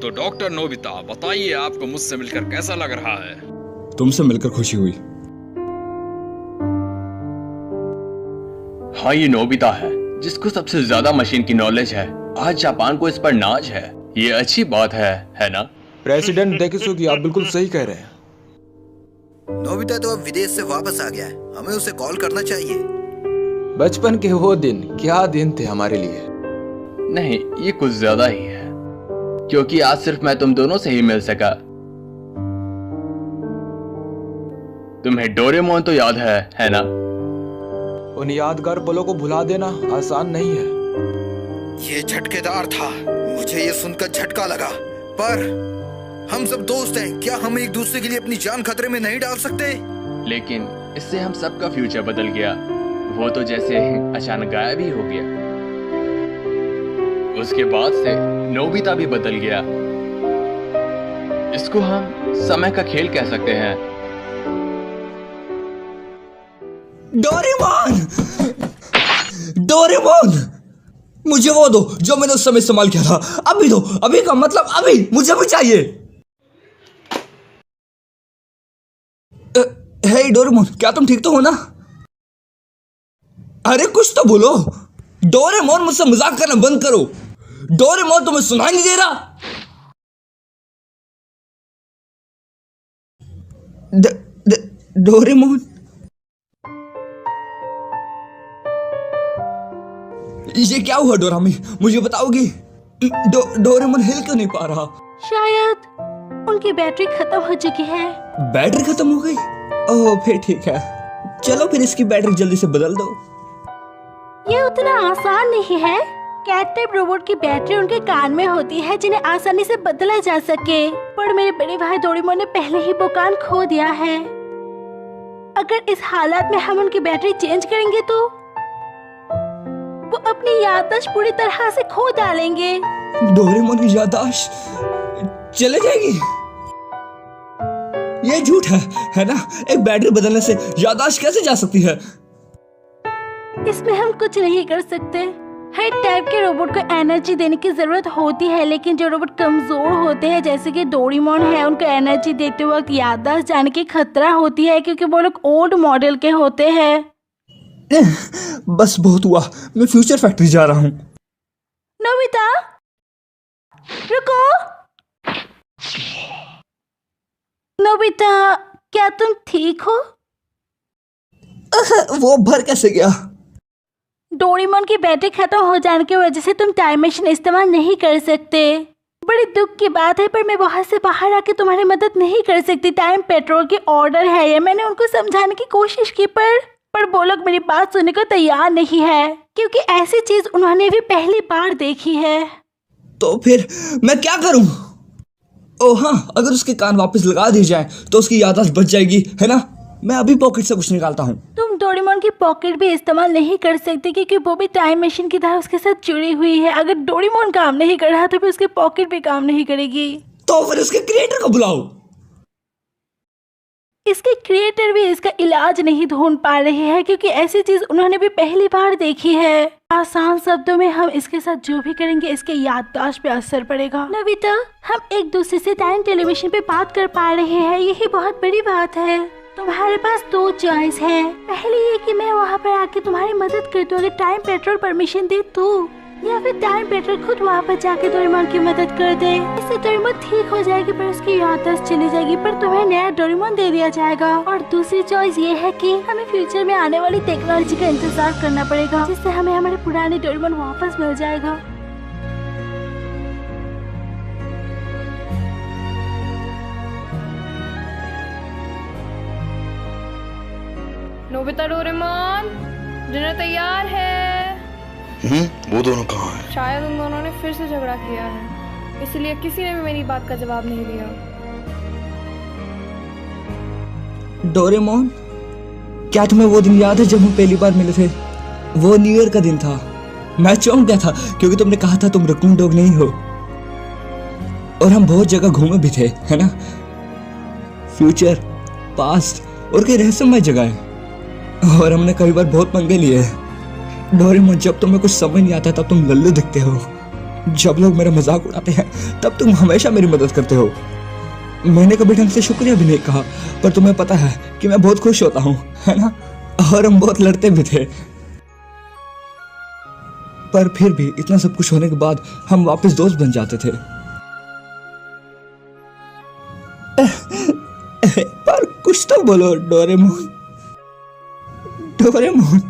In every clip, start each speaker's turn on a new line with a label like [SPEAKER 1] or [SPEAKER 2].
[SPEAKER 1] तो doctor Nobita, बताइए आपको मुझसे मिलकर कैसा लग रहा है?
[SPEAKER 2] तुमसे मिलकर खुशी हुई।
[SPEAKER 3] हाँ, ये नोबिता है जिसको सबसे ज्यादा मशीन की नॉलेज है। आज जापान को इस पर नाज है। ये अच्छी बात है ना?
[SPEAKER 2] प्रेसिडेंट डेकिसुगी, आप बिल्कुल सही कह रहे हैं।
[SPEAKER 4] नोबिता तो अब विदेश से वापस आ गया है, हमें उसे कॉल करना चाहिए।
[SPEAKER 2] बचपन के वो दिन क्या दिन थे हमारे लिए।
[SPEAKER 3] नहीं, ये कुछ ज्यादा ही है, क्योंकि आज सिर्फ मैं तुम दोनों से ही मिल सका। तुम्हें डोरेमोन तो याद है ना?
[SPEAKER 2] उन यादगार पलों को भुला देना आसान नहीं है।
[SPEAKER 4] ये झटकेदार था, मुझे ये सुनकर झटका लगा। पर हम सब दोस्त हैं, क्या हम एक दूसरे के लिए अपनी जान खतरे में नहीं डाल सकते?
[SPEAKER 3] लेकिन इससे हम सबका फ्यूचर बदल गया। वो तो जैसे अचानक गायब ही हो गया। उसके बाद से नोबिता भी बदल गया। इसको हम समय का खेल कह सकते हैं।
[SPEAKER 5] डोरेमोन! डोरेमोन! मुझे वो दो जो मैंने उस समय इस्तेमाल किया था। अभी दो, अभी का मतलब अभी, मुझे भी चाहिए। हे डोरेमोन, क्या तुम ठीक तो हो ना? अरे कुछ तो बोलो। डोरेमोन, मुझसे मजाक करना बंद करो। डोरेमोन, तुम्हें सुनाई नहीं दे रहा? डोरेमोन, ये क्या हुआ डोरामी? मुझे बताओगी? डोरेमोन हिल क्यों नहीं पा रहा?
[SPEAKER 6] शायद उनकी बैटरी खत्म हो चुकी है।
[SPEAKER 5] बैटरी खत्म हो गई? ओह, फिर ठीक है। चलो फिर इसकी बैटरी जल्दी से बदल दो।
[SPEAKER 6] ये उतना आसान नहीं है। कैट टाइप रोबोट की बैटरी उनके कान में होती है जिन्हें आसानी से बदला जा सके। पर मेरे बड़े भाई डोरेमोन ने पहले ही वो कान खो दिया है। अगर इस हालात में हम उनकी बैटरी चेंज करेंगे तो वो अपनी याददाश्त पूरी तरह से खो डालेंगे।
[SPEAKER 5] डोरेमोन की याददाश्त चले जाएगी? ये झूठ है ना? एक बैटरी बदलने से याददाश्त कैसे जा सकती है?
[SPEAKER 6] इसमें हम कुछ नहीं कर सकते। हर टाइप के रोबोट को एनर्जी देने की जरूरत होती है, लेकिन जो रोबोट कमजोर होते हैं जैसे कि डोरेमोन है, उनको एनर्जी देते वक्त याददाश्त जाने की खतरा होती है क्योंकि वो लोग ओल्ड मॉडल के होते हैं।
[SPEAKER 5] बस बहुत हुआ, मैं फ्यूचर फैक्ट्री जा रहा हूँ।
[SPEAKER 6] नोबिता, रुको। नोबिता, क्या तुम ठीक हो?
[SPEAKER 5] वो भर कैसे गया?
[SPEAKER 6] डोरेमोन की बैटरी खत्म हो जाने की वजह से तुम टाइम मशीन इस्तेमाल नहीं कर सकते। बड़ी दुख की बात है, पर मैं वहां से बाहर आके तुम्हारी मदद नहीं कर सकती। टाइम पेट्रोल की ऑर्डर है ये। मैंने उनको समझाने की कोशिश की पर वो लोग मेरी बात सुनने को तैयार नहीं है, क्योंकि ऐसी चीज उन्होंने भी पहली बार देखी है।
[SPEAKER 5] तो फिर मैं क्या करूं? ओह हाँ, अगर उसके कान वापस लगा दिए जाए तो उसकी याददाश्त बच जाएगी, है ना? मैं अभी पॉकेट से कुछ निकालता हूँ।
[SPEAKER 6] तुम डोरेमोन की पॉकेट भी इस्तेमाल नहीं कर सकते क्योंकि वो भी टाइम मशीन की तरह उसके साथ जुड़ी हुई है। अगर डोरेमोन काम नहीं कर रहा तो फिर उसकी पॉकेट भी काम नहीं करेगी।
[SPEAKER 5] तो फिर उसके क्रिएटर को बुलाओ।
[SPEAKER 6] इसके क्रिएटर भी इसका इलाज नहीं ढूंढ पा रहे हैं क्योंकि ऐसी चीज उन्होंने भी पहली बार देखी है। आसान शब्दों में, हम इसके साथ जो भी करेंगे इसके याददाश्त पे असर पड़ेगा। नोबिता, हम एक दूसरे से टाइम टेलीविजन पे बात कर पा रहे हैं, यही बहुत बड़ी बात है। तुम्हारे पास दो चॉइस है। पहली ये कि मैं वहाँ पर आके तुम्हारी मदद कर दूँ अगर टाइम पेट्रोल परमिशन दे तो, या फिर टाइम पेट्रोल खुद वहाँ पर जाके डोरेमोन की मदद कर दे। इससे डोरेमोन ठीक हो जाएगी पर उसकी याददाश्त चली जाएगी, पर तुम्हें नया डोरेमोन दे दिया जाएगा। और दूसरी चॉइस ये है कि हमें फ्यूचर में आने वाली टेक्नोलॉजी का इंतजार करना पड़ेगा, जिससे हमें हमारे पुराने डोरेमोन वापस मिल जाएगा।
[SPEAKER 7] नोबिता, डोरेमोन, डिनर तैयार है।
[SPEAKER 4] वो दोनों कहाँ हैं?
[SPEAKER 7] शायद उन दोनों ने फिर से झगड़ा किया है, इसलिए किसी ने भी मेरी बात का जवाब नहीं दिया।
[SPEAKER 5] डोरेमोन, क्या तुम्हें वो दिन याद है जब हम पहली बार मिले थे? वो न्यू ईयर का दिन था। मैं चौंक गया था क्योंकि तुमने कहा था तुम रकून डॉग नहीं हो। और हम बहुत जगह घूमे भी थे, है ना? फ्यूचर, पास्ट और कई रहस्यमय जगह है। और हमने कई बार बहुत पंगे लिए हैं। डोरेमोन, जब तुम्हें कुछ समझ नहीं आता तब तुम लल्लू दिखते हो, जब लोग मेरा मजाक उड़ाते हैं तब तुम हमेशा मेरी मदद करते हो। मैंने कभी ढंग से शुक्रिया भी नहीं कहा, पर तुम्हें पता है कि मैं बहुत खुश होता हूँ, है ना? और हम बहुत लड़ते भी थे, पर फिर भी इतना सब कुछ होने के बाद हम वापस दोस्त बन जाते थे। पर कुछ तो बोलो डोरेमोन। डोरेमोन।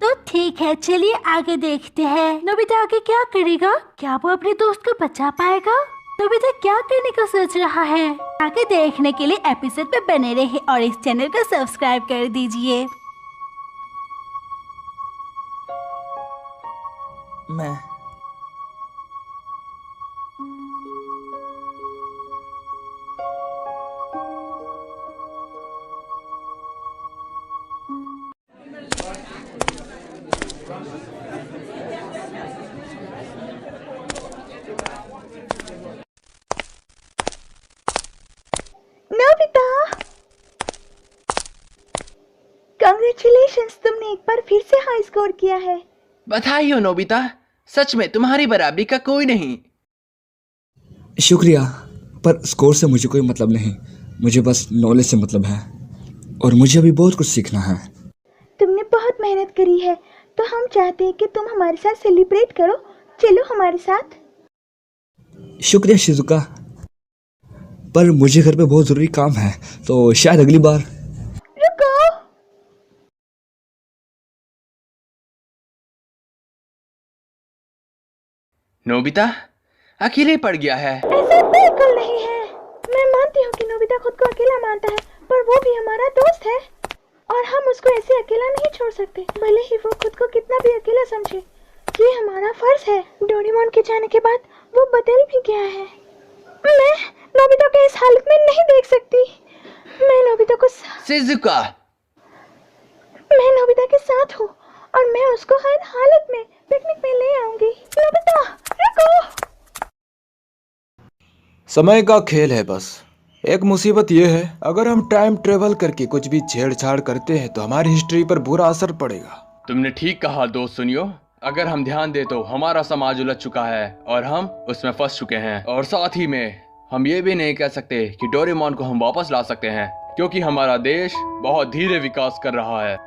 [SPEAKER 6] तो ठीक है, चलिए आगे देखते हैं। नोबिता आगे क्या करेगा? क्या वो अपने दोस्त को बचा पाएगा? नोबिता क्या करने का सोच रहा है? आगे देखने के लिए एपिसोड पे बने रहे और इस चैनल को सब्सक्राइब कर दीजिए।
[SPEAKER 5] मैं
[SPEAKER 8] नोबिता, कांग्रेचुलेशंस, तुमने एक बार फिर से हाई स्कोर किया है।
[SPEAKER 3] बधाई हो नोबिता, सच में तुम्हारी बराबरी का कोई नहीं।
[SPEAKER 5] शुक्रिया, पर स्कोर से मुझे कोई मतलब नहीं। मुझे बस नॉलेज से मतलब है और मुझे अभी बहुत कुछ सीखना है।
[SPEAKER 8] तुमने बहुत मेहनत करी है, तो हम चाहते हैं कि तुम हमारे साथ सेलिब्रेट करो। चलो हमारे साथ।
[SPEAKER 5] शुक्रिया शिजुका, पर मुझे घर पे बहुत ज़रूरी काम है, तो शायद अगली बार।
[SPEAKER 8] रुको,
[SPEAKER 3] नोबिता अकेले पड़ गया है।
[SPEAKER 8] ऐसा बिल्कुल नहीं है। मैं मानती हूँ कि नोबिता खुद को अकेला मानता है, पर वो भी हमारा दोस्त है और हम उसको ऐसे अकेला नहीं छोड़ सकते, भले ही वो खुद को कितना भी अकेला समझे। ये हमारा फर्ज है। डोरेमोन के जाने के बाद वो बदल भी गया है। मैं नोबिता को इस हालत में नहीं देख सकती। मैं नोबिता के साथ हूँ और मैं उसको हर हालत में पिकनिक में ले आऊंगी। नोबिता रुको।
[SPEAKER 2] समय का खेल है बस। एक मुसीबत यह है, अगर हम टाइम ट्रेवल करके कुछ भी छेड़छाड़ करते हैं तो हमारी हिस्ट्री पर बुरा असर पड़ेगा।
[SPEAKER 3] तुमने ठीक कहा दोस्त। सुनियो, अगर हम ध्यान दे तो हमारा समाज उलझ चुका है और हम उसमें फंस चुके हैं। और साथ ही में हम ये भी नहीं कह सकते कि डोरेमोन को हम वापस ला सकते हैं, क्योंकि हमारा देश बहुत धीरे विकास कर रहा है।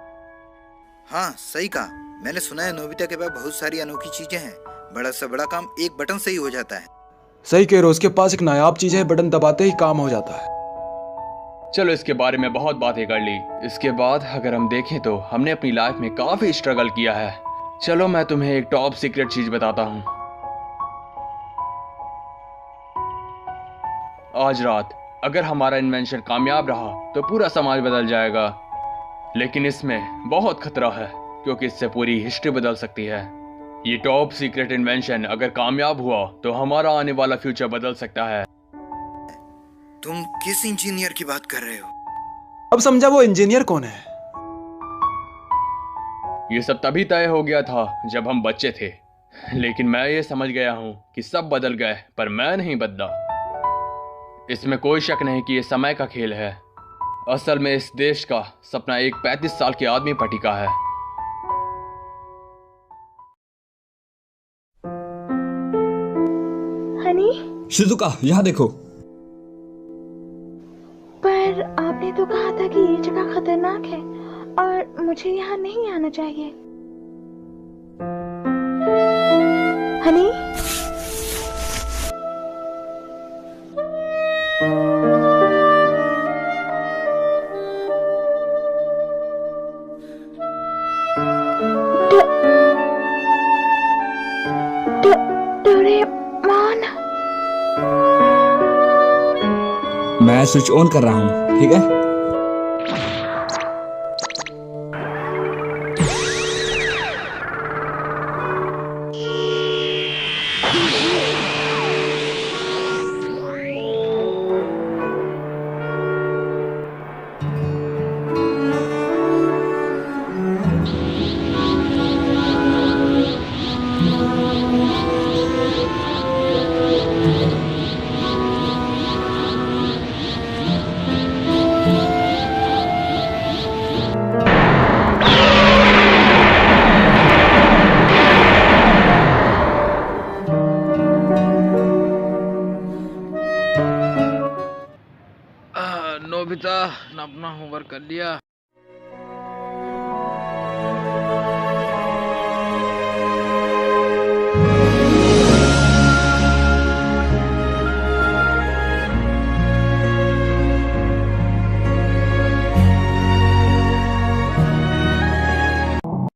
[SPEAKER 4] हाँ सही कहा। मैंने सुना है नोबिता के पास बहुत सारी अनोखी चीजें हैं। बड़ा से बड़ा काम एक बटन से ही हो जाता है।
[SPEAKER 2] सही कह रहे हो, उसके पास एक नायाब चीज है, बटन दबाते ही काम हो जाता है।
[SPEAKER 3] चलो इसके बारे में बहुत बातें कर ली। इसके बाद अगर हम देखें तो हमने अपनी लाइफ में काफी स्ट्रगल किया है। चलो मैं तुम्हें एक टॉप सीक्रेट चीज बताता हूँ। आज रात अगर हमारा इन्वेंशन कामयाब रहा तो पूरा समाज बदल जाएगा, लेकिन इसमें बहुत खतरा है क्योंकि इससे पूरी हिस्ट्री बदल सकती है। ये टॉप सीक्रेट इन्वेंशन अगर कामयाब हुआ तो हमारा आने वाला फ्यूचर बदल सकता है।
[SPEAKER 4] तुम किस इंजीनियर की बात कर रहे हो?
[SPEAKER 2] अब समझा वो इंजीनियर कौन है।
[SPEAKER 3] ये सब तभी तय हो गया था जब हम बच्चे थे, लेकिन मैं ये समझ गया हूँ कि सब बदल गए पर मैं नहीं बदला। इसमें कोई शक नहीं कि ये समय का खेल है। असल में इस देश का सपना एक 35 साल के आदमी पर टिका है।
[SPEAKER 8] हनी,
[SPEAKER 5] शिजुका यहाँ देखो।
[SPEAKER 8] पर आपने तो कहा था कि ये जगह खतरनाक है और मुझे यहाँ नहीं आना चाहिए। हनी, डोरेमोन।
[SPEAKER 5] मैं स्विच ऑन कर रहा हूँ, ठीक है?
[SPEAKER 1] नोबिता, अपना होमवर्क कर लिया?